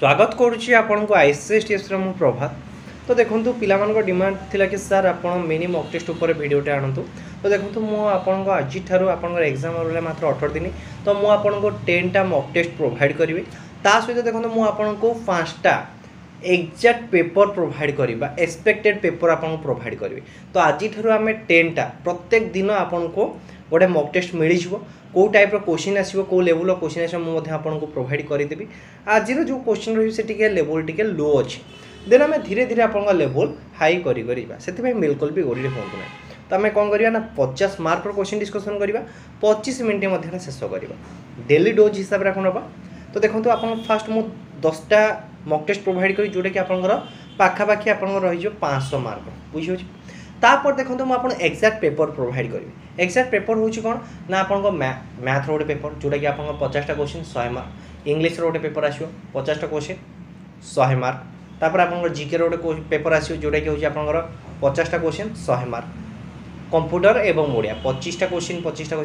स्वागत करुच्ची आपण को आईसीएसटीएस मु प्रभात। तो देखो पिला डिमांड थिला कि सर आपण मिनी मॉक टेस्ट ऊपर वीडियोटे आणतु। तो देखो मु आपण को आज ठार एग्जाम रहा मात्र 18 दिन। तो मु आपण को 10टा मॉक टेस्ट प्रोवाइड करी। ता सहित देखो मु आपण को 5टा एक्जाक्ट पेपर प्रोवाइड करवा एक्सपेक्टेड पेपर आपको प्रोवाइड करी। तो आज ठार आम 10टा प्रत्येक दिन आपन को गोटे मॉक टेस्ट मिल कौ टाइप क्वेश्चन आसो कौ लेवल क्वेश्चन आसो मुझे आपको प्रोवाइड करदेवी। आज जो क्वेश्चन रही है लेवल टी लो अच्छे देन आम धीरे धीरे आप लेवल हाई करी से बिल्कुल भी गोरी हूँ ना। तो आम कौन करवा 50 मार्क क्वेश्चन डिस्कसन करवा 25 मिनट मध्य शेष करवा डेली डोज हिसाब से ना। तो देखो आप फास्ट मु 10टा मॉक टेस्ट प्रोवाइड करी जोटा कि आपंकर पाखापाखि आप रही 500 मार्क बुझे। तापर देखो मुझे एक्जाक्ट पेपर प्रोवाइड करी। एक्जाक्ट पेपर हूँ कौन ना आपको मैथ रोटे पेपर जोटा कि आप 50टा क्वेश्चन 100 मार्क, इंग्लिश रोटे पेपर आसो 50टा क्वेश्चन 100 मार्क, तापर आप जीके रोटे पेपर आसो जोटा कि हूँ आप 50टा क्वेश्चन 100 मार्क, कंप्यूटर एवं ओडिया 25टा क्वेश्चन 50टा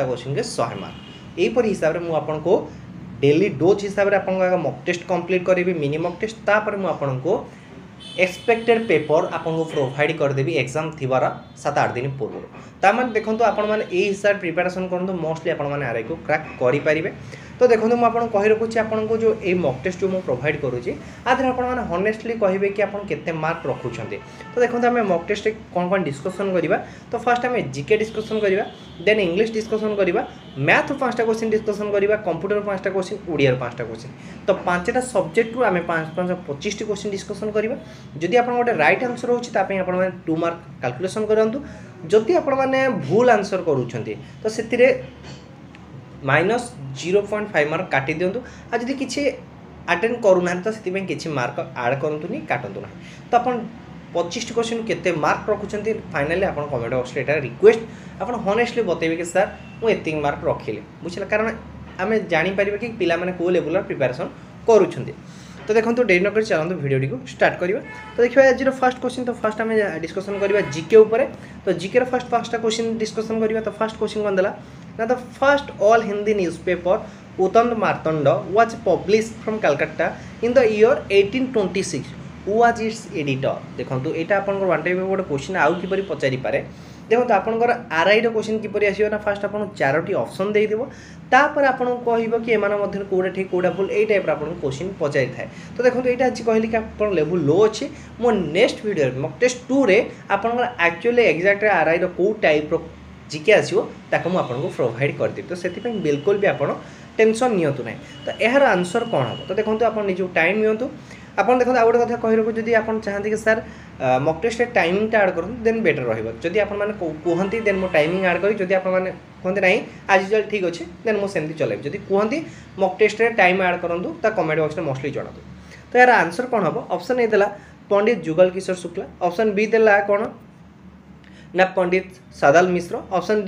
क्वेश्चन के 100 मार्क। यहीपर हिसाब से मुझे डेली डोज हिसाब से आप मॉक टेस्ट कंप्लीट करी मिनी मॉक टेस्ट। तापर मुझे एक्सपेक्टेड पेपर आपको प्रोवाइड करदेवी एग्जाम थीबार 7-8 दिन पूर्व। तामान देखो आपण मैंने यही हिसाब प्रिपेरेसन करूँ मोस्टली आप आरआई को क्रैक करेंगे। तो देखो मुझे कही रखुच्छी आपको जो ये मॉक टेस्ट जो मुझे प्रोवाइड करुँची आधे आपने हनेस्टली कहे कि आप केते मार्क रखुंट। तो देखो आम मॉक टेस्ट कौन कौन डिस्कसन करवा। तो फास्ट आम जीके डिस्कसन करवा, देन इंग्लिश डिस्कसन करवा, मैथ 5टा क्वेश्चन डिस्कसन करवा, कंप्यूटर 5टा क्वेश्चन, ओडिया 5टा क्वेश्चन। तो 5टा सब्जेक्ट आम 5-25 क्वेश्चन डिस्कसन करवा। जदि आप गोटे रईट आंसर होती 2 मार्क कैलकुलेशन करूँ। जदि आपने भूल आंसर करुँच तो से -0.5 मार्क काटी दिंतु। आ जदि किसी अटेंड करूना तो से किसी मार्क आड करूँ काटू ना। तो आप 25 क्वेश्चन केते मार्क रखुंट फाइनाली आप कमेंट बॉक्स में रिक्वेस्ट आप हनेस्टली बतेबे कि सर मुझे मार्क रखिले बुझे। कारण आम जापर कि पिला माने को लेवल प्रिपेरेसन करुँच। तो देखो डेरी नक चलते भिडियो को स्टार्ट करवा। तो देखिए आज फर्स्ट क्वेश्चन। तो फर्स्ट आम डिस्कसन करवा जीके उपर। तो जीके फर्स्ट 5टा क्वेश्चन डिस्कसन करवा। तो फर्स्ट क्वेश्चन कौन देला ना the first all Hindi newspaper Udant Martand was publish from Calcutta in the year 1826 who was its editor. देखो यहाँ आप वन टाइप गोटे क्वेश्चन आउ कि पचारि पारे। देखो आपंकर आरआई क्वेश्चन किपर आसो ना फास्ट आपको 4टी ऑप्शन देदेव। तापर आपको कह कि एमान मध्य कौटा ठीक कौटा भूल यही टाइप आपको क्वेश्चन पचारि थाए। तो देखो यहाँ आज कहली कि आप लेवल लो अच्छे मो नेक्स्ट वीडियो मॉक टेस्ट 2 रे आपंकर एक्चुअली एक्जाक्ट आरआई कौ टाइप जीके आसो ताको आपको प्रोवाइड करदेवी। तो से बिल्कुल भी आप टेंशन नियंतु ना। तो यार आंसर कौन हम। तो देखो आप निज टाइम नियंतु। आप देखो आ गोटे कथा कही रखु जदि आप चाहते कि सर मॉक टेस्ट टाइमिंगटा आड करूँ देन बेटर रही। आप कहते देन मो टाइमिंग आड करी। आप कहते ना आज चल ठीक अच्छे देन मुझे चलैबी। जदि कहते मॉक टेस्ट टाइम आड करूँ तो कमेंट बॉक्स में मोस्टली जनातु। तो यार आंसर कौन हम। ऑप्शन ए देला पंडित जुगल किशोर शुक्ला, ऑप्शन बी देला कौन ना पंडित सादाल मिश्र, ऑप्शन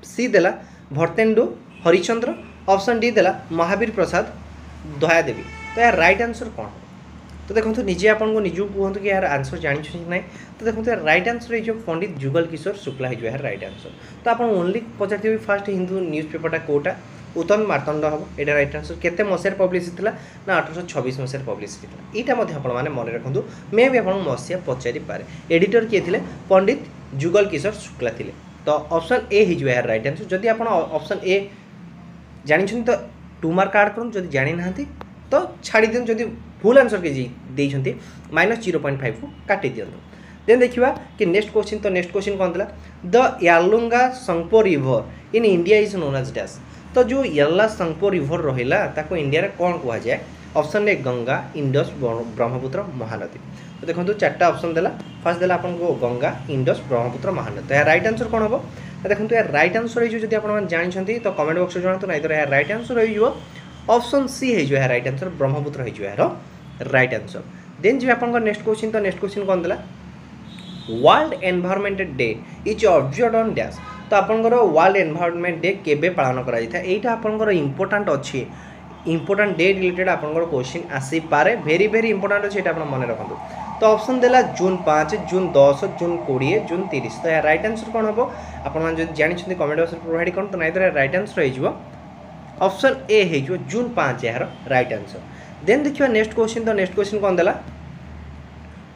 सी देला भरतेन्दु हरिचंद्र, ऑप्शन डी देला महावीर प्रसाद दयादेवी। तो यार राइट आंसर कौन। तो देखो निजे आपको निजू कहतु कि यार आंसर जानी ना। तो देखो यार राइट आंसर ये पंडित जुगल किशोर शुक्ला है यार राइट आंसर। तो आप ओनली पचार फास्ट हिंदू न्यूज़पेपरटा कौटा उतंद मार्तंड हम यहाँ राइट आंसर। केते मसीह पब्लिश होता ना 1826 मसीह पब्लिश होता। यहाँ मन रखु मे भी आप मसीहा पचारि पारे। एडिटर किए थे पंडित जुगल किशोर शुक्ला थे। तो ऑप्शन ए हो यार राइट आंसर। जदि आप ऑप्शन ए जानी तो 2 मार्क आड करूँ, जदि जानी ना तो छाड़ी दिं। जदि भूल आंसर के देते -0.5 को काटी दिंतु। देन देखा कि नेक्स्ट क्वेश्चन। तो नेक्स्ट क्वेश्चन कौन था the Yalung Tsangpo river in India is known as dash. तो जो याला संगपो रिवर रहा ताको इंडिया रे कौन कह जाए। Option A Ganga, Indus, Brahmaputra, Mahanadi. तो देखो 4टा ऑप्शन देला। फर्स्ट देला आपको गंगा, इंडस, ब्रह्मपुत्र, महानदी। तो यार राइट आंसर कौन हम। देखो यार राइट आंसर होती आप जानते तो कमेंट बॉक्स में जनातु। नहीं तो यार राइट आंसर हो ऑप्शन सी है यार राइट आंसर ब्रह्मपुत्र है यार राइट आंसर। देन जो आप नेक्स्ट क्वेश्चन। तो नेक्स्ट क्वेश्चन कौन देला world environment day is observed on dash. तो आपंकर वर्ल्ड एनवायरनमेंट डे केबे पालन करा जाता है। यहाँ आपंकर इंपोर्टेंट अच्छी इंपोर्टेंट डे रिलेटेड आपंकर क्वेश्चन आसी पारे। वेरी वेरी इंपोर्टेंट अच्छे आप मन रखु। तो ऑप्शन देला जून 5, जून 10, जून 20, जून 30। तो यार राइट आंसर कौन हम आप जानते कमेंट बॉक्स में प्रोवाइड करूँ। तो नहीं तो राइट आंसर हो ऑप्शन ए हो जून 5 यार राइट आंसर। देन देखिए नेक्स्ट क्वेश्चन। तो नेक्स्ट क्वेश्चन कौन देला,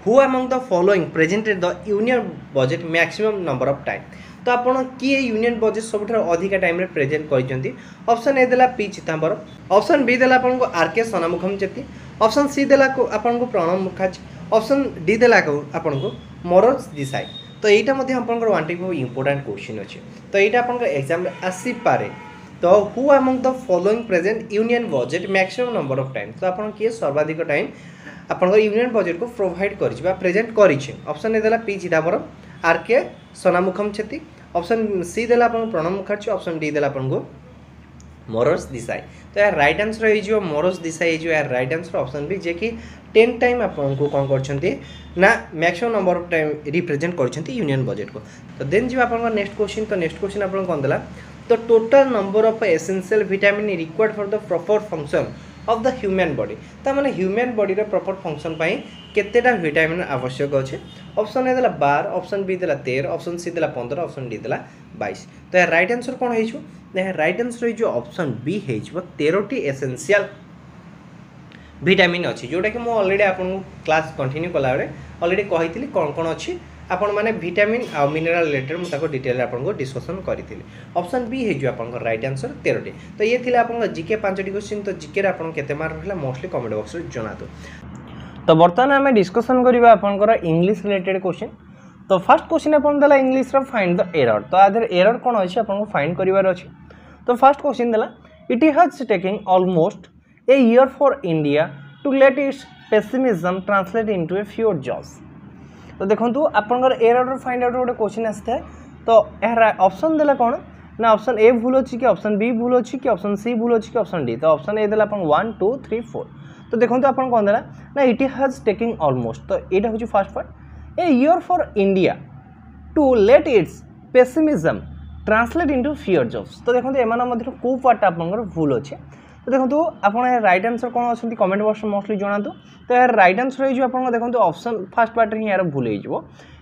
who among the following presented the union budget maximum number of time. तो आपण किए यूनियन बजेट सब अधिका टाइम रे प्रेजेंट करछंती। ऑप्शन ए देला पी चिदंबरम, ऑप्शन बी देला आपण को आर के सोनामुखम चेत्ती, ऑप्शन सी देला को आपण को प्रणब मुखर्जी, ऑप्शन डी देला को आपण को मोरोज देसाई। तो एटा मध्ये आपण को one type of important question अछि। तो एटा आपण को एग्जाम रे आसी पारे। तो who among the following present union budget maximum number of time. तो आपण किए सर्वाधिक टाइम आपण यूनियन बजेट को प्रोवाइड करिछि बा प्रेजेंट करिछि। ऑप्शन ए देला पी चिदंबरम, आर के सोनामुखम चेत्ती, ऑप्शन सी देला आपण प्रणब मुखर्जी, ऑप्शन डी देला आपण को मोरोज देसाई। तो यार राइट आंसर हो जो मोरोज देसाई जो यार राइट आंसर ऑप्शन बी जे कि 10 टाइम आपन को कोन करछंती ना maximum number of time represent करछंती यूनियन बजेट को। तो देन जी आपन नेक्स्ट क्वेश्चन। तो नेक्स्ट क्वेश्चन आपन कोन देला, तो total number of essential vitamin required for the proper function of the human body. तो माने ह्यूमन बॉडी रे प्रॉपर फंक्शन पई केतेटा विटामिन आवश्यक अछि। ऑप्शन ए देला 12, ऑप्शन बी देला 13, ऑप्शन सी देला 15, ऑप्शन डी देला 22। तो यार राइट आंसर कोन हेइछु, राइट आंसर जो ऑप्शन बी हेइछु 13टी एसेंशियल विटामिन अच्छी, जोटा कि मुझे अलरेडी आपको क्लास कंटिन्यू कला अलरेडी कही कौन कौन अच्छी आपण मैंने विटामिन आ मिनरल रिलेटेड मुझे डिटेल आपको डिस्कसन करी। ऑप्शन बी है आप राइट आंसर 13टी। तो ये थी आप जीके 5टी क्वेश्चन। तो जीके आप केते मार्क रहा मोस्टली कमेंट बॉक्स में जनातु। तो बर्तमान आम डिस्कसन करवा आपंकर इंग्लिश रिलेटेड क्वेश्चन। तो फर्स्ट क्वेश्चन आपन देला इंग्लिश रो फाइंड द एरर। तो आधर एरर कौन अच्छी आपको फाइंड करिवार अछि। तो फर्स्ट क्वेश्चन देला, it has taking almost a year for India to let its pessimism translate into a few jobs। तो देखो आपंकर एरर फाइंड आउट गोटे क्वेश्चन आसता है। तो यार ऑप्शन देला कौन ना, ऑप्शन ए भूल अच्छी कि ऑप्शन बी भूल अच्छी कि ऑप्शन सी भूल अच्छी कि ऑप्शन डी। तो ऑप्शन ए देला 1 2 3 4। तो देखो आपन कौन देला ना, इट हैज टेकिंग ऑलमोस्ट। तो यहाँ हूँ fast part, a year for India to let its pessimism translate into fear jobs. तो देखो एमान मध्य को पार्ट आपंकर भूल अच्छे। तो देखो आप राइट आंसर कौन अच्छी कमेंट बॉक्स मोस्टली जनातु। तो यार राइट आंसर हो आप देखो ऑप्शन फास्ट पार्ट ही यार भूल हो,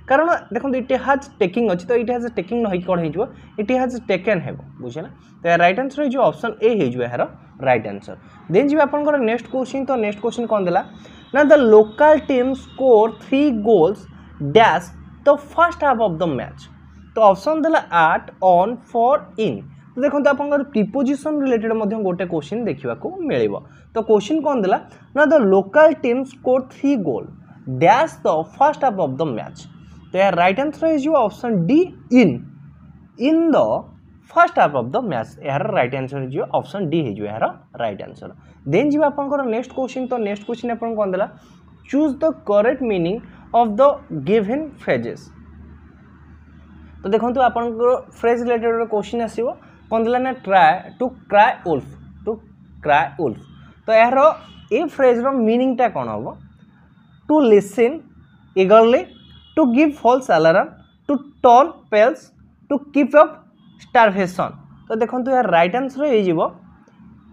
कारण देखो इट हैज टेकिंग अच्छी। तो इट हैज टेकिंग नहीं कौन हो, इट हैज टेकन है बुझे ना। तो यार राइट आंसर हो ऑप्शन ए हो यार राइट आंसर। देन जी आप नेक्स्ट क्वेश्चन। तो नेक्स्ट क्वेश्चन कौन देला ना, the local team score 3 goals dash the first half of the match. तो ऑप्शन देला 8 ऑन 4 इन। तो देखो आप प्रिपोजिशन रिलेटेड गोटे क्वेश्चन देखा मिल। तो क्वेश्चन कौन देला ना, the local team score 3 goal dash the first half of the match. तो यार राइट आंसर हो option D in the first half of the match. यार राइट आंसर हो ऑप्शन डी हो यार राइट आंसर। देन जी आप नेक्स्ट क्वेश्चन। तो नेक्स्ट क्वेश्चन आप कौन देला, choose the correct meaning of the given phrases. तो देखो आप फ्रेज रिलेटेड क्वेश्चन आसो कौन देला ना, ट्राई टू क्राई उल्फ। तो यार ये फ्रेज रो मीनिंग टा कौन हम, to listen eagerly, to give false alarm, to turn pales, to keep up starvation. तो देखो यार राइट आंसर हो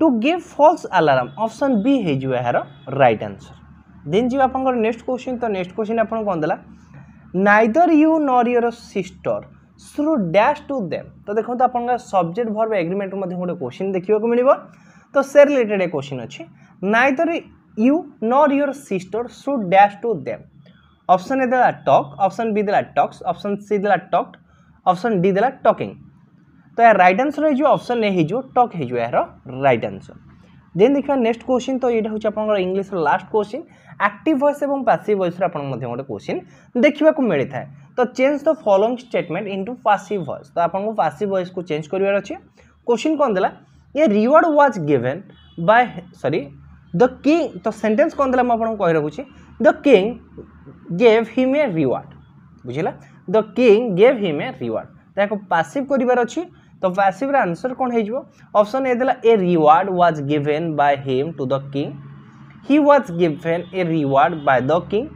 to give false alarm. Option B हो यार राइट आंसर। देन जी आप नेक्स्ट क्वेश्चन। तो नेक्स्ट क्वेश्चन आप कौन देला, neither you nor your sister through dash to them. तो देखो आप सब्जेक्ट वर्ब एग्रीमेंट गोटे क्वेश्चन देखा मिल। तो से रिलेटेड एक क्वेश्चन अच्छी, neither you nor your sister through dash to them. Option A देला टॉक, ऑप्शन बी देला टॉक्स, ऑप्शन सी देला टॉक्ड, ऑप्शन डी देला टॉकिंग। तो यार राइट आंसर हो ऑप्शन ए हो टॉक हो यार राइट आंसर। देन देखा नेक्स्ट क्वेश्चन। तो ये हूँ आप English last question, active voice और पैसिव वॉइस गोटे क्वेश्चन देखा मिलता है। तो change the following statement into passive voice. तो आपको पैसिव वॉइस को चेंज करार अच्छे। क्वेश्चन कौन देला, ये reward was given by the king. तो सेंटेंस कौन देला मुझे कही रखुच्छी, the king gave him a reward. बुझेगा, the king gave him a reward. तो पैसिव करार अच्छी। तो पैसिव आंसर कौन हो, ऑप्शन ए देला a reward was given by him to the king, he was given a reward by the king,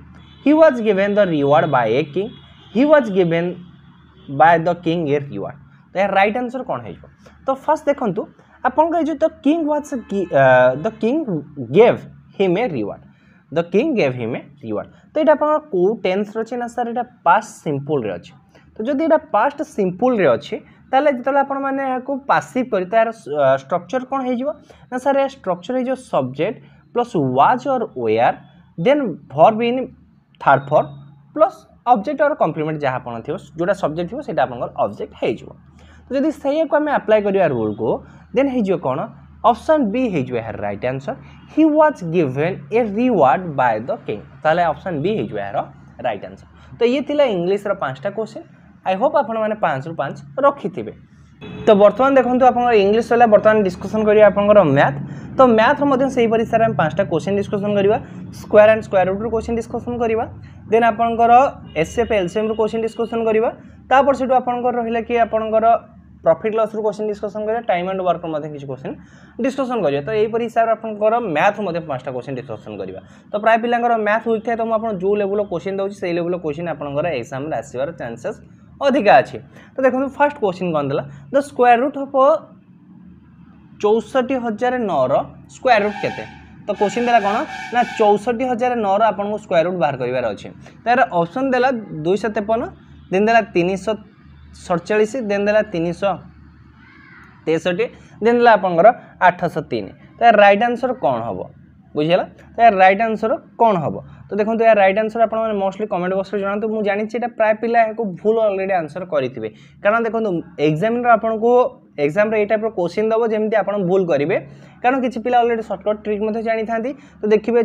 he was given the reward by a king, he was given by the king a reward. तो यार right answer कौन हो। तो first देखो आपन जो the king was the king gave him a reward, the king gave him a reward. तो ये आप कौ टेन्स अच्छे ना सर, यहाँ पास्ट सिंपल अच्छे। तो जब यहाँ पास्ट सिंपल अच्छे ताले जो आप पैसिव कर यार स्ट्रक्चर कौन हो ना सर, स्ट्रक्चर हो सब्जेक्ट प्लस वाज और were then verb in third form plus object और कॉम्प्लीमेंट जहाँ आपन थियो जोटा सब्जेक्ट थियो सेटा आपन ऑब्जेक्ट हे जो। तो जदि सही को हमें अप्लाई करिया रूल को देन हे जो कोन ऑप्शन बी हे जो है right answer he was given a reward by the king ताले ऑप्शन बी हे जो है राइट आंसर। तो ये थिला इंग्लिश रो 5टा क्वेश्चन आई होप आपन माने 5 रु 5 रखि थिबे। तो वर्तमान देखंतु आपन इंग्लिश वाला वर्तमान डिस्कशन करिया आपनकर मैथ। तो मैथ रो मध्यम सही परिसर हम 5टा क्वेश्चन डिस्कशन करिवा स्क्वायर एंड स्क्वायर रूट रो क्वेश्चन डिस्कशन करिवा देन आपनकर एसएफ एलसीएम रो क्वेश्चन डिस्कशन करिवा तापर सेटु आपनकर रहिला कि आपनकर प्रॉफिट लॉस रो क्वेश्चन डिस्कशन करिया टाइम एंड वर्क रो मध्यम किछ क्वेश्चन डिस्कशन करिया। तो एही परि हिसाब आपनकर मैथ रो मध्यम 5टा क्वेश्चन डिस्कशन करिवा। तो प्राय पिलांकर मैथ वीक थाए तो हम आपन जो लेवल रो क्वेश्चन दउची सेही लेवल रो क्वेश्चन आपनकर एग्जाम रे आसीबार चांसेस अधिका अछि। तो देखो फर्स्ट क्वेश्चन कौन दिला द स्क्वायर रूट ऑफ 64,009 रो स्क्वायर रूट केते। तो क्वेश्चन दिला कोन ना 64,009 रो आपन को स्क्वायर रूट बाहर करिवार अछि। तार ऑप्शन दिला 253 देन दिला 347 देन दिला 363 देन दिला आपनकर 803। तो राइट आंसर कौन हबो बुझिला। तो यार राइट आंसर कौन हबो तो देखो यार राइट आंसर आप मोस्टली कमेंट बॉक्स में जनातु मु जानि छी प्राय पिला को भूल ऑलरेडी आंसर करिथिबे कारण देखो एग्जामिनर आपन को एग्जाम रे ए टाइप रो क्वेश्चन दबो जेमति आपन भूल करिवे कारण किछि पिला ऑलरेडी शॉर्टकट ट्रिक मध्ये जानि थांती। तो देखिबे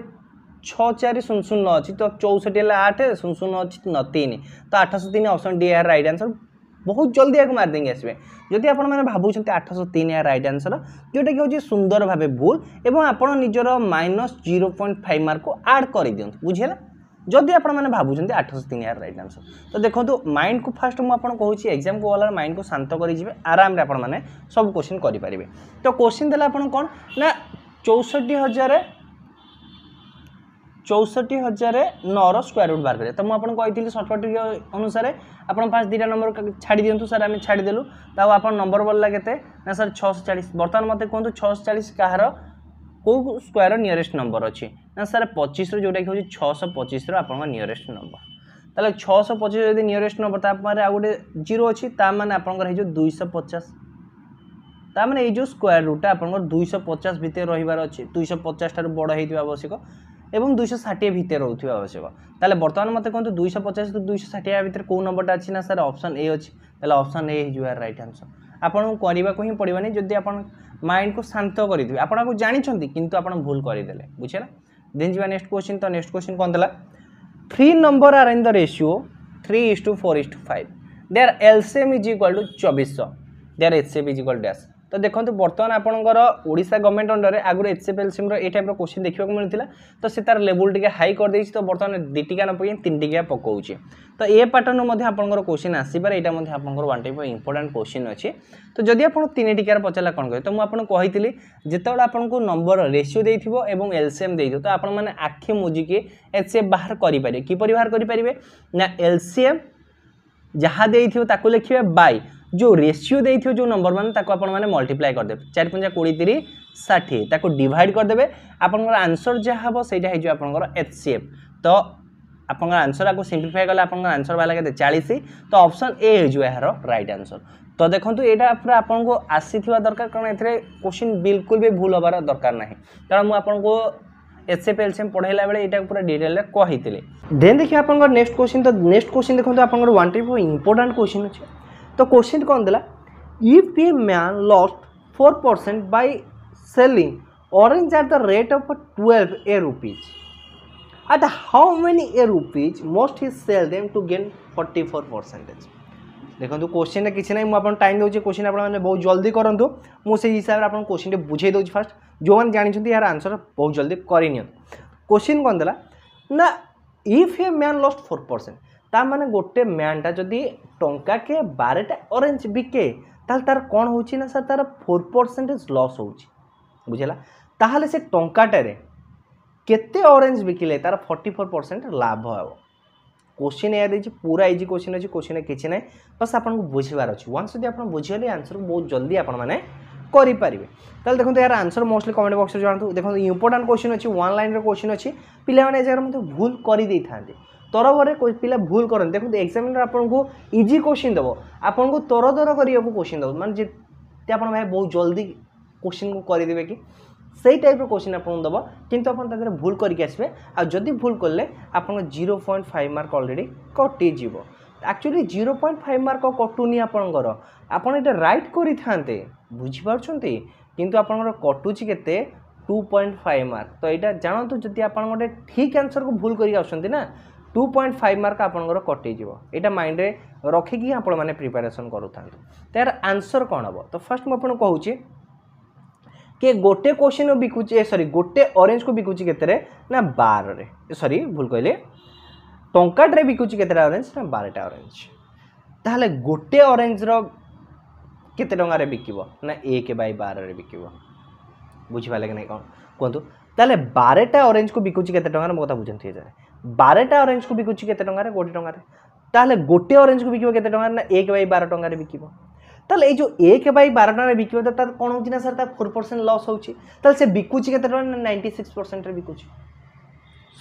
6400 अछि तो 64 ले 8 00 अछि 3 तो 803 ऑप्शन डी यार राइट आंसर बहुत जल्दी आक मार देंगे आसबे जदि आपण माने भाबुछंती 803 या राइट आंसर जोटा कि होची सुंदर भाबे भूल एवं आपण निजर -0.5 मार्क को ऐड करि दियंत बुझियला जदि आपण माने भाबुछंती 803 या राइट आंसर। तो देखंतु माइंड को फास्ट मु आपण कहूची एग्जाम को वाला माइंड को शांत करि जिवे आराम रे आपण माने सब क्वेश्चन करि परिबे। तो क्वेश्चन देला आपण कोन ना 64,009 रो स्क्वायर रूट बाहर करे। तो मु आपण कहिथिली शॉर्टकट ट्रिक अनुसार आपण पास दीटा नंबर छाडी दियंतु सर आमे छाडी देलु ताऊ आपण नंबर बोलला केते ना सर 640 बर्तमान मते कोंतु 640 कहार को स्क्वायर नियरेस्ट नंबर अछि ना सर 25 रो जोटा कि होची 625 रो आपण नियरेस्ट नंबर ताले 625 यदि नियरेस्ट नंबर ता मारे आ गोटे 0 अछि ता माने आपण हे जो 250 ता माने ए जो स्क्वायर रूट आपण 250 भितर रहिबार अछि 250 तार बड़ हेतिबा आवश्यक एवं 260 भितर रहउथिबा आवश्यक ताले वर्तमान मते कोंतु 250 तो 260 भितर को नंबरटा अछि ना सर ऑप्शन ए अछि ताले ऑप्शन ए जो राइट आंसर आपण करबा को ही पड़िबानी जदि आपण माइंड को शांत करिथि आपण को जानि छथि किंतु आपण भूल करि देले बुझिला। देन जीवा नेक्स्ट क्वेश्चन। तो नेक्स्ट क्वेश्चन कोन दला 3 number are in the ratio 3:4:5 their LCM is equal to 2400 their HCF is equal to dash. तो देखो बर्तमान आपंकर ओडिशा गवर्नमेंट अंडर में आगुरी एचसीएफ एलसीएम ए टाइप क्वेश्चन देखा मिलता तो सी तार लेवल टी हाई कर देछि। तो बर्तमान 2 टिका न पकई 3 टिका पकाउछि तो ए पैटर्न में आपंकर क्वेश्चन आसपार यहाँ आपंकर वन टाइप इंपोर्टेंट क्वेश्चन अच्छी। तो जदि आप 3 टिकार पचारा कौन कहे तो मुझे कही जिते आपको नंबर रेशियो देथिबो एवं एलसीएम देथिबो तो आपण मैंने आखि मुजिकी एचसीएफ बाहर करेंगे किपर बाहर करेंगे ना एलसीएम जहाँ देथिबो ताको लिखिबे बाय जो रेशियो देथिबो जो नंबर मान ताको आपण माने मल्टीप्लाई कर देबे 4 5 20 30 60 ताको डिवाइड कर देबे आपनकर आंसर जे हबो सेटा हे जो आपनकर एचसीएफ। तो आपनकर आंसर को सिंपलीफाई करले आपनकर आंसर वाला केते 40 तो ऑप्शन ए हे जो यार राइट आंसर। तो देखंतु एटा पूरा आपन को आसीथिबा दरकार कारण एथरे क्वेश्चन बिल्कुल भी भूल होबार दरकार नाही कारण मु आपन को एचसीएफ एलसीएम पढ़ाइला बेले एटा पूरा डिटेल रे कहितले। देन देखिए आपनकर नेक्स्ट क्वेश्चन। तो नेक्स्ट क्वेश्चन देखंतु आपनकर वन टाइप इंपोर्टेंट क्वेश्चन अछि। तो क्वेश्चन कौन दिला if a man lost 4% by selling orange at the rate of 12 a rupees at how many a rupees must he sell them to gain 44%। देखो question किसी ना मुझे टाइम दूसरी question आपने बहुत जल्दी करूँ मुझे हिसाब से क्वेश्चन बुझे दूसरी फास्ट जो मैंने जानते यार आंसर बहुत जल्दी करनी। क्वेश्चन कौन दिला ना इफ ए मैन लॉस्ट 4% ता माने गोटे मैनटा जदि टंका के 12टा ऑरेंज बिके ताल तार कौन होची ना सर तार 4% लॉस होची बुझला ताहले से टंकाटारे केते ऑरेंज बिकिले तार 44% लाभ हो। क्वेश्चन या देछि पूरा इजी क्वेश्चन अछि क्वेश्चन किछि नै बस आपन को बुझिबार अछि वंस यदि आपन बुझिले आंसर बहुत जल्दी आपन माने करि पारिबे। ताल देखो यार आंसर मोस्टली कमेंट बॉक्स रे जानतु देखो इंपोर्टेंट क्वेश्चन अछि वन लाइन रे क्वेश्चन अछि पिला माने जगर मते भूल करि दै थांते तरबरे कोई पिला भूल करन देखो एग्जामिनर आपन को इजी क्वेश्चन दबो आपन को तरदर करिया को क्वेश्चन दबो माने जे आपन भाई बहुत जल्दी क्वेश्चन को करि देबे कि से टाइप क्वेश्चन आपको दब किंतु आप भूल करके आसबे आ जदि भूल कले आप 0.5 मार्क ऑलरेडी कटिज एक्चुअली 0.5 मार्क कटुनी आपणकर आपड़ ये राइट करें बुझीपार्टी किंतु आपंकर कटुची के 2.5 मार्क तो यहाँ जानतु जदि आप गोटे ठीक आंसर को भूल करके ना 2.5 मार्क आपंकर कटिज यहाँ माइंड रे रखिकी आपण मैंने प्रिपेरेसन करूँ तो यार आंसर कौन हम तो फर्स्ट मुझे कहूँ कि गोटे क्वेश्चन बिकुची सॉरी गोटे ऑरेंज को बिकुची केते ना 12 रे सॉरी भूल कहले टंकाटे बिकुची केतेटा ऑरेंज ना 12टा ऑरेंज ताहले गोटे ऑरेंज रो केते टंगारे बिकिबो ना 1/12 रे बिकिबो बुझिबाले कि नहीं कौन कहतु ताहले 12टा ऑरेंज को बिकुची केते टंगारे मो कथा बुझंती जाय 12टा ऑरेंज को बिकुची केते टंगारे 1 टंगारे ताहले गोटे ऑरेंज को बिकिबो केते टंगारे ना 1/12 टंगारे बिकिबो ताले ये जो 1/12 टंका बिकिबो तो तार कोन होची ना सर ता 4% लॉस होची ताले से बिकुची केते टंका ना 96% रे बिकुची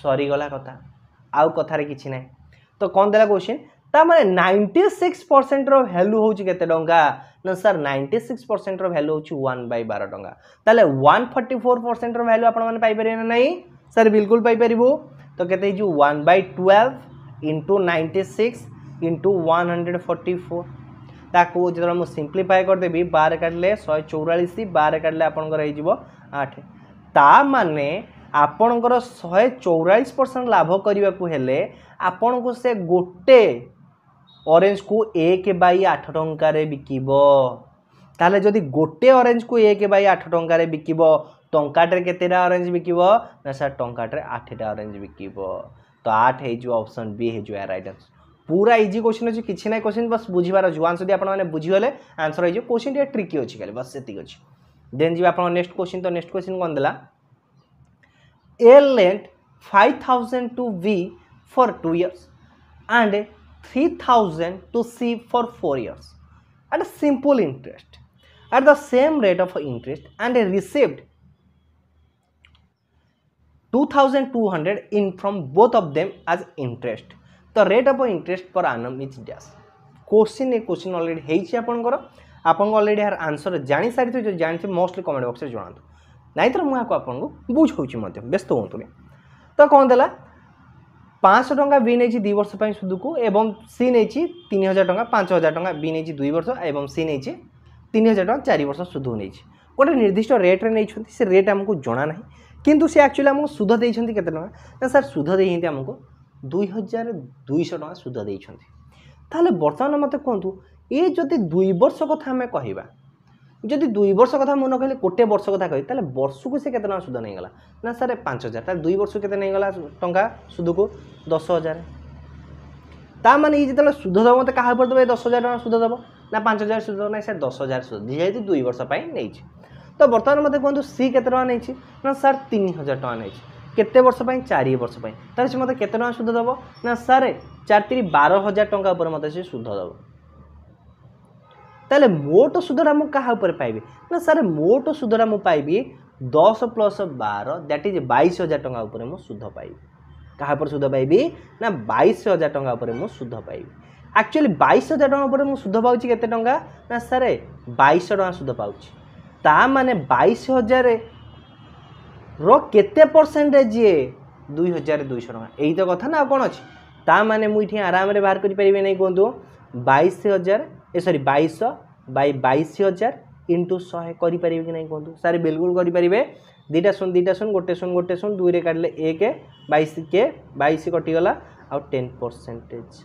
सॉरी गला कथा आउ कथा रे किछि नै तो कोन देला क्वेश्चन ता माने 96% रो वैल्यू होची केते टंका ना सर 96% रो वैल्यू होची 1/12 टंका ताले 144% रो वैल्यू आपण माने पाई परिबे ना नहीं सर बिल्कुल पाई परिबो तो केते जो 1/12 * 96 * 144 ताको जो हम सिंप्लीफाई करदेवी 12 काटले 144 12 काटले आपनकर हो जिवो 8 ता माने आपनकर 144% लाभ करबा को हेले आपन को से गोटे ऑरेंज को 1/8 टंका रे बिकिबो ताले जदी गोटे ऑरेंज को 1/8 टंका रे बिकिबो टंकाटे केतेटा ऑरेंज बिकिबो ना सर टंकाटे 8टा ऑरेंज बिकिबो तो 8 हे जो ऑप्शन बी हे जो राइट आंसर पूरा इजी क्वेश्चन अच्छे किसी ना क्वेश्चन बस बुझीबार अच्छे वंस जब आपने बुझीगले आंसर हो क्वेश्चन टे ट्रिकी अच्छी खाली बस से अच्छी देन जी आप नेक्स्ट क्वेश्चन तो नेक्स्ट क्वेश्चन कौन देला A lent 5000 to B for 2 years and 3000 to C for 4 years at a simple interest at the same rate of interest and received 2200 in from both of them as interest तो rate of interest पर आनम is dash question ए question already हेइछि आपन already यार answer जानि सारि जो जानि मोस्टली कमेंट बॉक्स रे जणातु नाइ तर मु आपन को बुझौछि मते व्यस्त होंतु तो कोन देला 500 टंका बी नेछि 2 वर्ष पई सुदु को एवं सी नेछि 3000 टंका 5000 टंका बी नेछि 2 वर्ष एवं सी नेछि 3000 टंका 4 वर्ष सुदु नेछि गोटे निर्दिष्ट रेट रे नेछथि से रेट हमको जणा नाही किंतु से एक्चुअली हमको सुध देइछथि केते टंका ना सर सुध देइहिंति हमको 2200 टका सुध देइछथि ताले वर्तमान मते कहतु ए जदि 2 वर्ष कथा हमें कहिबा जदि 2 वर्ष कथा मन कहले कोटे वर्ष कथा कहि ताले वर्ष को से केतना सुध नै गला ना सर 5000 ताले 2 वर्ष केते नै गला टंका सुध को 10000 ता माने ई जतले सुध दब मते काहा पर दबे 10000 टका सुध दब ना 5000 सुध नै सर 10000 सुध जेहेतु 2 वर्ष पई नै छि तो वर्तमान मते कहतु सी केते टका नै छि ना सर 3000 टका नै छि केते वर्ष पई 4 वर्ष पई ताले से मते केते टका सुध दब ना सर 4 * 12000 टंका ऊपर मते से सुध दब ताले मोट सुधरा मु कहा ऊपर पाइबे ना सर मोट सुधरा मु पाइबी 10 + 12 दैट इज 22000 टंका ऊपर मु सुध पाइबी कहा पर सुध पाइबी ना 22000 टंका ऊपर मु सुध पाइबी एक्चुअली 22000 टंका ऊपर मु सुध पाउची केते टंका ना सर 2200 टंका सुध पाउची ता माने 22000 रो केते परसेंटेज ये 2200 टंका एही तो कथा ना कोन अछि ता माने मु इठी आराम रे बाहर करि परिबे नै कोंतु 22000 सॉरी 2200 बाय 22000 इंटू 100 करि परिबे कि नै कोंतु सारे बिल्कुल करि परिबे दीटा सुन गोटे सुन 2 रे काटले 1 22 के 22 कटि गला आ 10%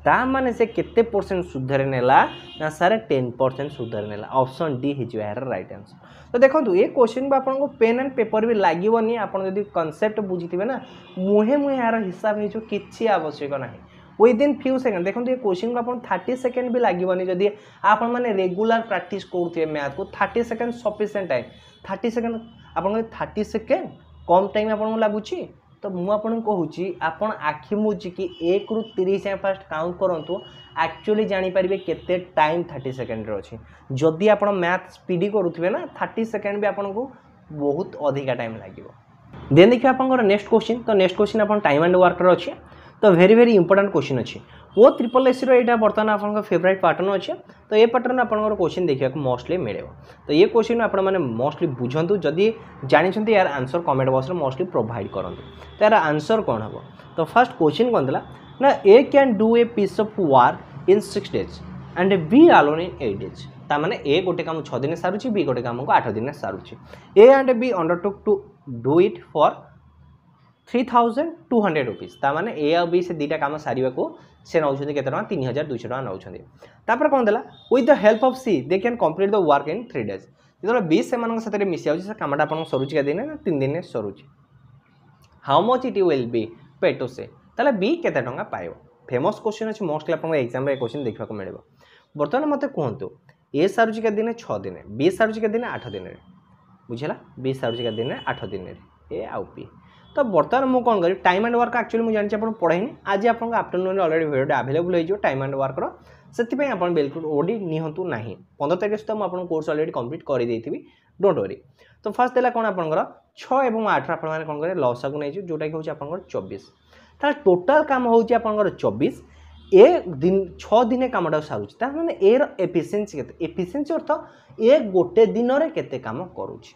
ता माने से केते परसेंट सुधरे नेला ना सारे 10% सुधरे नेला ऑप्शन डी हिज यार राइट आंसर तो देखंतु ए क्वेश्चन बा आपन को पेन एंड पेपर भी लागिवनी आपन जदी कांसेप्ट बुझिथिबे ना मुहे यार हिसाब हे जो किछि आवश्यक नाही विदिन फ्यू सेकंड देखंतु ए क्वेश्चन को आपन 30 सेकंड भी लागिवनी जदी आपन माने रेगुलर प्रैक्टिस करथि मैथ को 30 सेकंड सफिशिएंट टाइम 30 सेकंड आपन 30 सेकंड कम टाइम आपन को लागुची तो मु आपन कहूची आपन आखि मुची कि 1 रु 30 जाय फास्ट काउंट करंतु एक्चुअली जानि परिबे केते टाइम 30 सेकंड रे अछि जदी आपन मैथ स्पीडी करूथिबे ना 30 सेकंड भी आपन को बहुत अधिका टाइम लागिवो देन देखिए आपन नेक्स्ट क्वेश्चन तो नेक्स्ट क्वेश्चन आपन टाइम एंड वर्क रे अछि तो वेरी इंपोर्टेंट क्वेश्चन अछि ओ ट्रिपल एस यहाँ बर्तमान आप फेवरेट पैटर्न अच्छे तो ये पैटर्न आप क्वेश्चन देखा मोस्टली मिले तो ये क्वेश्चन आप मोस्टली बुझंतु जदि जानते यार आंसर कमेंट बॉक्स में मोस्टली प्रोवाइड करूँ तो यार आंसर कौन हम तो फर्स्ट क्वेश्चन कौन था ना A can do a piece of work in 6 days and B alone in 8 days तार ए गोटे काम 6 दिन सारूँ बी गोटे काम को 8 दिन सारूँ A and B undertook to do it for 3200 rupees तार ए आ बी से दुटा काम सारे को से नौ के 3200 टका नौ कौन देला with the help of C they can complete the work in 3 days जो बी से मिसी जाऊँगी कमटा आप सरुच के दिन ना 3 दिन सरुच how much it will be pay to C ताले बी केते टंका पाइबो फेमस क्वेश्चन अच्छे मोस्टली आप एग्जाम क्वेश्चन देखा मिले बर्तमान मत कहतु ए सारुच के दिन 6 दिन बी सारुच के दिन 8 दिन बुझेगा बी सारुच के दिन 8 दिन ए आउ पी तो बर्तमान मुझे कौन करी टाइम एंड वर्क एक्चुअली मुझे जानी आप पढ़ाई आज आप आफ्टरनून अलरेडी वीडियो अवेलेबल हो टाइम एंड वर्क से आप बिल्कुल ओडी निहतु ना 15 तारीख सुधा मुझे कोर्स अलरेडी कंप्लीट कर देती डोंट वरी तो फास्ट देला कौन आपंकर 6 और 8 आप कौन करेंगे लसा को नहीं जोटा कि हूँ आप 24 तार टोटाल काम हूँ आपंकर 24 ए दिन 6 दिन कमटा सारूँ मैंने ए एफिशिएंसी के एफिशिएंसी अर्थ ए गोटे दिन में केते काम करुँच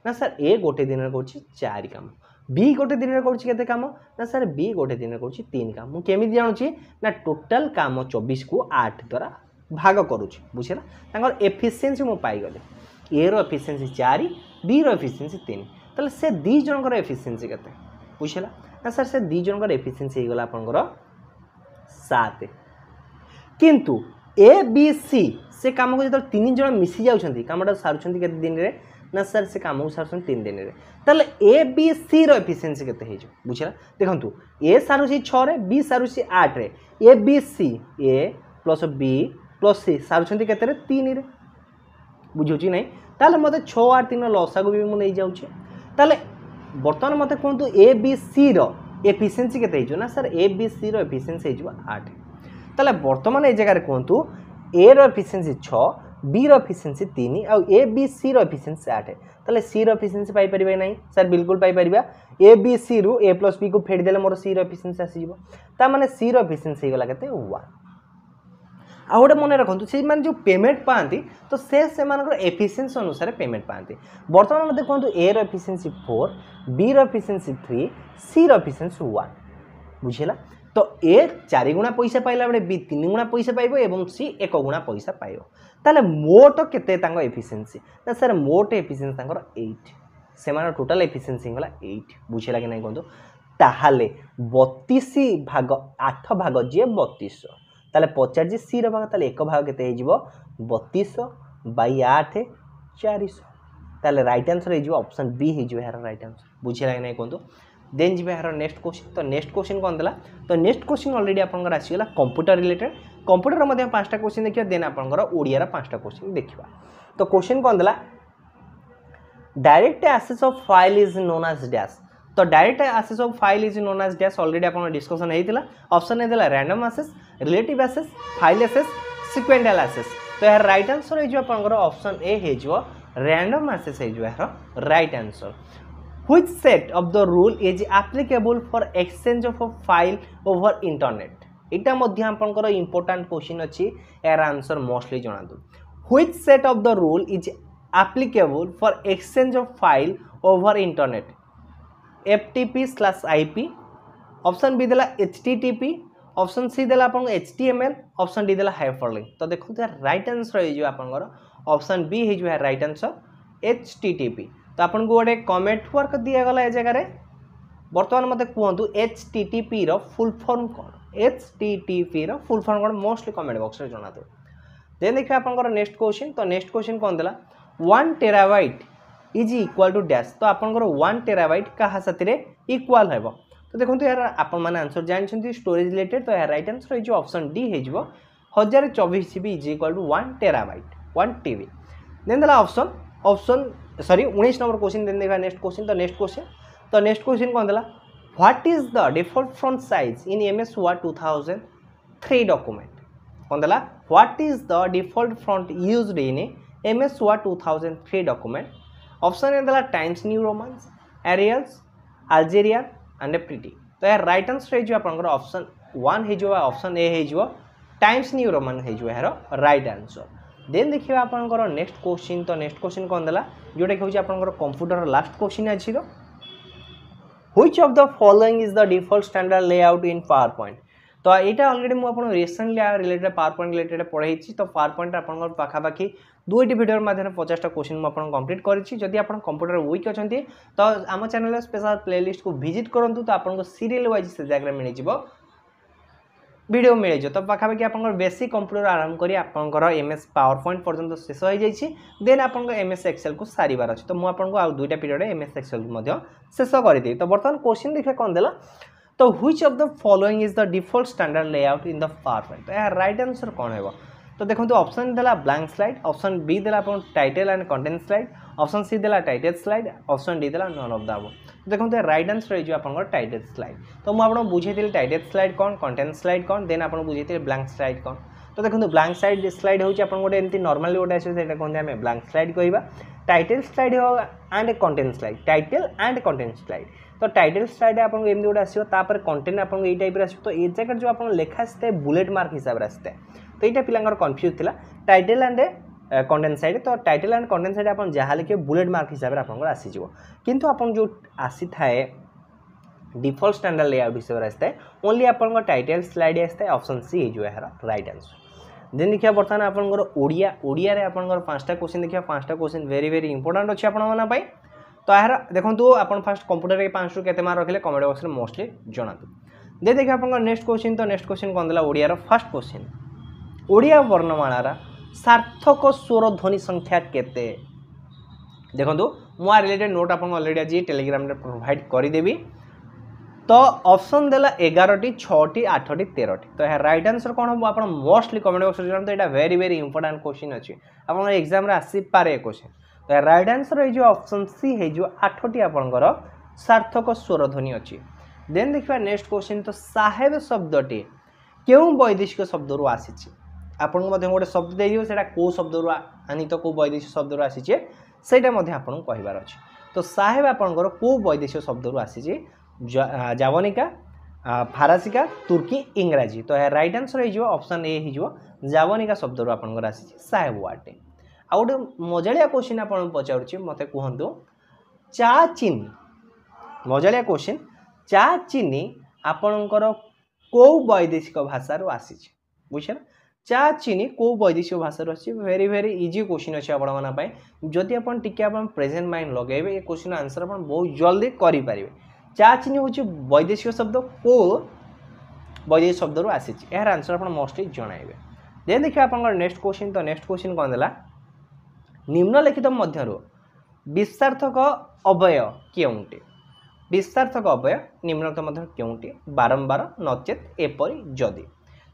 ना सर ए गोटे दिन कर 4 काम बी गोटे दिन में कर काम ना सर बी गोटे दिन में कर 3 काम मुझे केमी जानूँ ना टोटाल काम 24 को 8 द्वारा भाग करुँच बुझेगा एफिशिएंसी मुझे पाईगली ए एफिशिएंसी 4 बी एफिशिएंसी 3 ताले से दी जनकर एफिशिएंसी केते बुझेगा ना सर से दी जनकर एफिशिएंसी हो गला आपनकर 7 किंतु ए बी सी से काम को जो 3 जन मिसी जाउछंती कामटा सारुछंती केते दिन रे ना सर से काम को सारुछंती 3 दिन रे ताले ए बी सी रो एफिशिएंसी केते हे जो बुझला देखंतु ए सारुछि 6 रे बी सारुछि 8 रे A B C A plus B plus C सारुछंती केते रे 3 रे बुझुछि नै ताले मते 6 8 3 लसा को भी मु नै जाउछि ताले बर्तमान मत कहतु ए बी सी रो एफिशिएंसी केते ना सर ए बी सी रो एफिशिएंसी 8 ताले बर्तमान ए जगह कहतु ए रो एफिशिएंसी 6 बी रो एफिशिएंसी 3 और ए बी सी रो एफिशिएंसी 8 ताले सी रो एफिशिएंसी पाई परिबे नै सर बिल्कुल पाई परिबा ए बी सी रु ए प्लस बी को फेड देले मोर सी रो एफिशिएंसी आसी जिवो ता माने सी रो एफिशिएंसी गला केते 1 आ गोटे मन रखु से जो पेमेंट पाती तो से एफिशिएंसी अनुसार पेमेंट पाती बर्तमान मत कहतु ए रो एफिशिएंसी 4 बी रो एफिशिएंसी 3 सी रो एफिशिएंसी 1 बुझेला तो ए 4 गुणा पैसा पाइला बेले बी 3 गुणा पैसा पाइबो एवं सी 1 गुणा पैसा पाइबो ताले मोट केते तांको एफिशिएंसी ना सर मोट एफिशिएंसी तांकर 8 से माने टोटल एफिशिएंसी होला 8 बुझेला कि नै कहतु ताहाले 32 भाग 8 भाग जे 3200 ताले 50 जी सी रो भाग ताले 1 भाग केते हे जिवो 3200 बाई 8 400 ताले राइट आंसर हे जिवो ऑप्शन बी हे जिवो यार राइट आंसर बुझेला कि नै कहतु देन जी यार नेक्स्ट क्वेश्चन तो नेक्स्ट क्वेश्चन कौन देला तो नेक्स्ट क्वेश्चन ऑलरेडी आपनकर आसीगला कंप्यूटर रिलेटेड कंप्यूटर मध्ये 5टा क्वेश्चन देखिया देन आपनकर ओडिया रा 5टा क्वेश्चन देखिबा तो क्वेश्चन कौन देला direct access of file is known as dash तो direct access of file is known as dash already आपन डिस्कशन हेतिला ऑप्शन हे देला random access relative access file access sequential access तो यार राइट आंसर हे जो आपनकर ऑप्शन ए हे जो रैंडम एक्सेस है जो यार right answer which set of the rule is applicable for exchange of a file over internet इटा मध्य आपनकर इंपोर्टेंट क्वेश्चन अछि यार आंसर मोस्टली जणा दो which set of the rule is applicable for exchange of file over internet FTP/IP option B देला HTTP option C देला आपन HTML option D देला हाइपरलिंक तो देखो यार राइट आंसर हे जो आपनकर ऑप्शन बी हे जो है राइट आंसर HTTP तो आपन को गोटे कमेंट वर्क दिया गला ए जगह रे वर्तमान मते कहंतु HTTP रो फुल फॉर्म कोन HTTP रो फुल फॉर्म कोन मोस्टली कमेंट बॉक्स रे जणा दो देन देखिए आपनकर नेक्स्ट क्वेश्चन तो नेक्स्ट क्वेश्चन कोन देला 1 terabyte is equal to dash तो आपनकर 1 टेराबाइट कहा साथी रे इक्वल हेबो तो देखंतु यार आपन माने आंसर जानछंती स्टोरेज रिलेटेड तो यार राइट आंसर हे जो ऑप्शन डी हे जिवो 1024 GB is equal to 1 terabyte 1 TB then देला option sorry 19 number question then देखा नेक्स्ट क्वेश्चन तो नेक्स्ट क्वेश्चन कौन देला what is the default front size in MS Word 2003 document कौन देला what is the default front used in MS Word 2003 document option A देला Times New Romans Arials Algerian and pretty तो यार right answer है जो आपनकर option 1 हो option A हो टाइम्स न्यू रोमन हो यार राइट आंसर। देन देखिए आपंकर नेक्स्ट क्वेश्चन। तो नेक्स्ट क्वेश्चन कौन देला जोटा कि होची आपंकर कंप्यूटर लास्ट क्वेश्चन अछि तो which of the following is the default standard layout in power point. तो यहाँ ऑलरेडी मुझे recently related power point related पढ़ाई। तो पावर पॉइंट आपंकर पाखापाखि 2टी वीडियो माध्यम 50टा क्वेश्चन मुझे कंप्लीट करी। जदि आप कंप्यूटर वीक अच्छा तो आम चैनल स्पेशल प्लेलिस्ट को विजिट करूँ तो आपको सीरियल वाइज से जगह मिल वीडियो मिल जाए। तो पाखापाखि आप बेसिक कंप्यूटर आरंभ करी आपंकर MS पावर पॉइंट पर्यंत शेष हो जाइए। देन आप MS एक्सेल को सारिबार अच्छे। तो मुझे आपको आउ 2टा पीरियड MS एक्सेल को शेष करदे। तो बर्तमान क्वेश्चन देखिए कौन देला। तो which of the following is the default standard layout in the power point. तो यार राइट आंसर कौन है। तो देखो ऑप्शन देला ब्लैंक स्लाइड, ऑप्शन बी देला अपन title and content slide, option C देला टाइटल स्लाइड, ऑप्शन डी देला नन ऑफ द अबव। तो देखो राइट आंसर है जो आपन टाइटल स्लाइड। तो मुझे आपको बुझेती टाइटल स्लाइड कौन, कंटेंट स्लाइड कौन, देन आपको बुझेती ब्लैंक स्लाइड कौन। तो देखो ब्लैंक स्लाइड होची आपन गोटे एमती नॉर्मली गोटे आसे सेटा कहते हैं ब्लैंक स्लाइड कहबा। टाइटल स्लाइड हो and content slide, title and content slide. तो टाइटल स्लाइड आपको एमती गोटे आसो, तापर कंटेंट आपको ये टाइप आसो। तो ये जगह जो आपन लेखा आसते बुलेट मार्क हिसाब से आसते। तो यहाँ पिलांगर कन्फ्यूज थिला टाइटल एंड कंटेंट साइड। तो टाइटल एंड कंटेंट साइड आप जहाँ लिखे बुलेट मार्क हिसाब से आपको आसीज। किंतु आपन जो आसी थाए डिफॉल्ट स्टैंडर्ड लेआउट हिसाब से आसता है ओनली आपन टाइटल स्लाइड आसता है। ऑप्शन सी जो है राइट आंसर। देन देखिए बर्तमान आपंकर ओडिया ओडिया रे आपंकर 5टा क्वेश्चन देखिए। 5टा क्वेश्चन वेरी वेरी इंपोर्टेंट अच्छे आपण पाई। तो यार देखो आप फास्ट कंप्यूटर के 5 रु केते मार्क रखिले कमेंट बॉक्स में मोस्टली जणातु। दे देखिए आपंकर नेक्स्ट क्वेश्चन। तो नेक्स्ट क्वेश्चन कौन देला Odia row first question. Odia वर्णमालार सार्थक स्वर ध्वनि संख्या केते। देखो मुझे रिलेटेड नोट आपको ऑलरेडी आज टेलीग्राम रे प्रोवाइड करदेवी। तो ऑप्शन देला 11टी 6टी 8टी 13टी। तो यार राइट आंसर कौन हम आप मोस्टली कमेंट बॉक्स में जानते। यहाँ वेरी वेरी इंपोर्टेंट क्वेश्चन अच्छी आप एग्जाम रे आसी पारे क्वेश्चन। तो यार राइट आंसर है जो ऑप्शन सी है जो 8टी आपंकर सार्थक स्वर ध्वनि अच्छी। देन देखिए नेक्स्ट क्वेश्चन। तो साहेब शब्दटी क्यों वैदेशिक शब्द रू आसी। आपको गोटे शब्द दे से कौ शब्द रू आनी तो कौ वैदेशिक शब्द रू आसी सेटा आपको कहबार अच्छे। तो साहेब आपंकर कौ वैदेशिक शब्द रू आसी जावनिका, फारसिका, तुर्की, इंग्राजी। तो यार राइट आंसर है ऑप्शन ए हो जावनिका शब्द रू आपंकर आसी साहेब वार्ड। आ गए मजालिया क्वेश्चन आप पचार मत कहतु चा चीनी। मजालिया क्वेश्चन चा चीनी आपणकर कौ वैदेशिक भाषा रू आसी बुझे। चा चीनी कौ वैदेशिक भाषा अच्छी वेरी वेरी इजी क्वेश्चन अच्छे आप जदि आप प्रेजेंट माइंड लगे ये क्वेश्चन आंसर आप बहुत जल्दी करेंगे। चा चीनी हूँ वैदेशिक शब्द कौ वैदेशिक शब्द रू आसी यार आंसर आप मोस्टली जनइबे। देन देखिए आप नेक्स्ट क्वेश्चन। तो नेक्स्ट क्वेश्चन कौन देला निम्नलिखित मध्यरु विस्तार्थक अव्यय केउंटी। विस्तार्थक अव्यय निम्नलिखित मध्य केउंटी बारंबार नचेत एपरि जदि।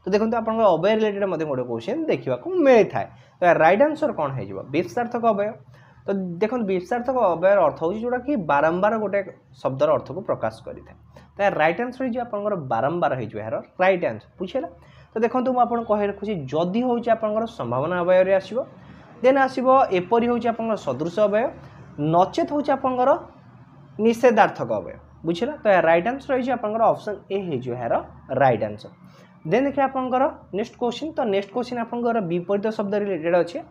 तो देखो आप अव्यय रिलेटेड गोटे क्वेश्चन देखा मिलता है। तो राइट आंसर कौन हो विस्तार्थक अव्यय। तो देखो विस्तार्थक अव्यय अर्थ हो जोटा कि बारंबार गोटे शब्दर अर्थ को प्रकाश करें। तो यार राइट आंसर हो आप बारंबार हो राइट आंसर बुझेगा। तो देखो मुझे कही रखुच्छी जदि हूँ आप संभावना अव्यय आसो। देन आसो एपरी हूँ आप सदृश अव्यय, नचेत हूँ आप निषेधार्थक अव्यय बुझेगा। तो यार राइट आंसर हो आप ऑप्शन ए हो राइट आंसर। देन देखिए आपंकर नेक्स्ट क्वेश्चन। तो नेक्स्ट क्वेश्चन आपंकर विपरीत शब्द रिलेटेड अच्छे।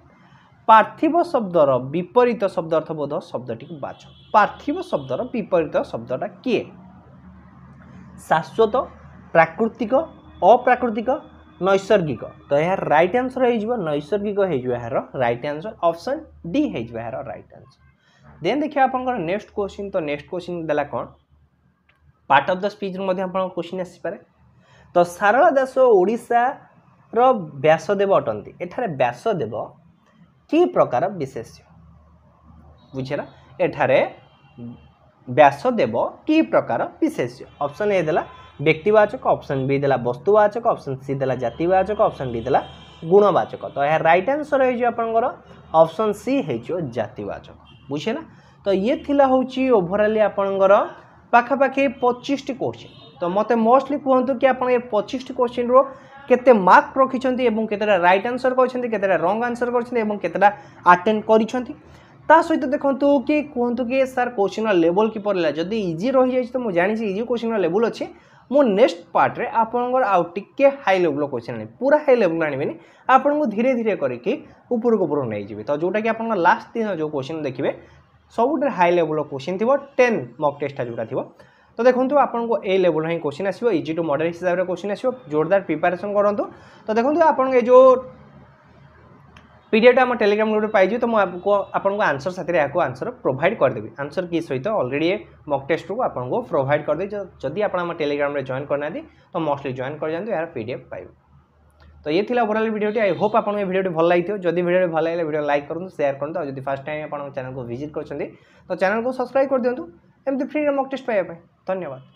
पार्थिव शब्दर विपरीत शब्द अर्थबोध शब्दटी बाछ। पार्थिव शब्दर विपरीत शब्दटा किए। शाश्वत, प्राकृतिक, अप्राकृतिक, नैसर्गिक। तो यार राइट आंसर हो नैसर्गिक हो राइट आंसर। ऑप्शन डी हो राइट आंसर। देन देखिए आपंकर नेक्स्ट क्वेश्चन। तो नेक्स्ट क्वेश्चन देला कौन part of the speech question आसीपे। तो सारला दास ओडिशार व्यासदेव अटंती। एठारे व्यासदेव कि प्रकार विशेष्य बुझेला। एठारे व्यासदेव कि प्रकार विशेष्य। ऑप्शन ए देला व्यक्तिवाचक, ऑप्शन बी देला वस्तुवाचक, ऑप्शन सी देला जातिवाचक, ऑप्शन डी देला गुणवाचक। तो यार राइट आंसर हो ऑप्शन सी हो जातिवाचक बुझेला। तो ये थिला होची ओवरऑल आपनकर पाखापाखि 25टी क्वेश्चन। तो मत मोस्टली कहतु कि आप 25टी क्वेश्चन रो केते मार्क रखिंट और केतेटा राइट आंसर करतेटा रंग आंसर करतेटा अटेंड कर सहित देखु कि कहतु कि सार क्वेश्चन लेवल किपर जदि इजी रही जाए। तो मुझे जानी इजी क्वेश्चन लेवल अच्छे मो नेक्स्ट पार्ट रे आपनकर आउ टिके हाई लेवल क्वेश्चन आनी पूरा हाई लेवल आनी आपन को धीरे धीरे करके ऊपर को ऊपर नहीं जी तो जोटा कि आपन लास्ट दिन जो क्वेश्चन देखिए सब हाई लेवल क्वेश्चन थी 10 मॉक टेस्ट जोटा थी तो देखो आपको ए लेवल ही क्वेश्चन आसो इजी टू मॉडरेट हिसाब से क्वेश्चन आसो जोरदार प्रिपरेशन करूँ तो देखो आप जो पीडीएफ आम टेलीग्राम ग्रुप पाई तो आपको आंसर साथी आपको आंसर प्रोवाइड करदेवी आंसर की सहित ऑलरेडी मॉक टेस्ट को आपको प्रोवाइड करदे जदि आप टेलीग्राम जॉइन करना तो मोस्टली जॉइन कर जाते यार पीडीएफ पाइबे तो ये थी ओवरऑल वीडियोटी आई होप आपको ये वीडियोटी भल लगी जदि वीडियो भल लगे वीडियो लाइक करूँ शेयर करूँ और फर्स्ट टाइम आप चैनल को विजिट कर चैनल को सब्सक्राइब कर दिंतु एमती फ्री मॉक टेस्ट पाइबा धन्यवाद।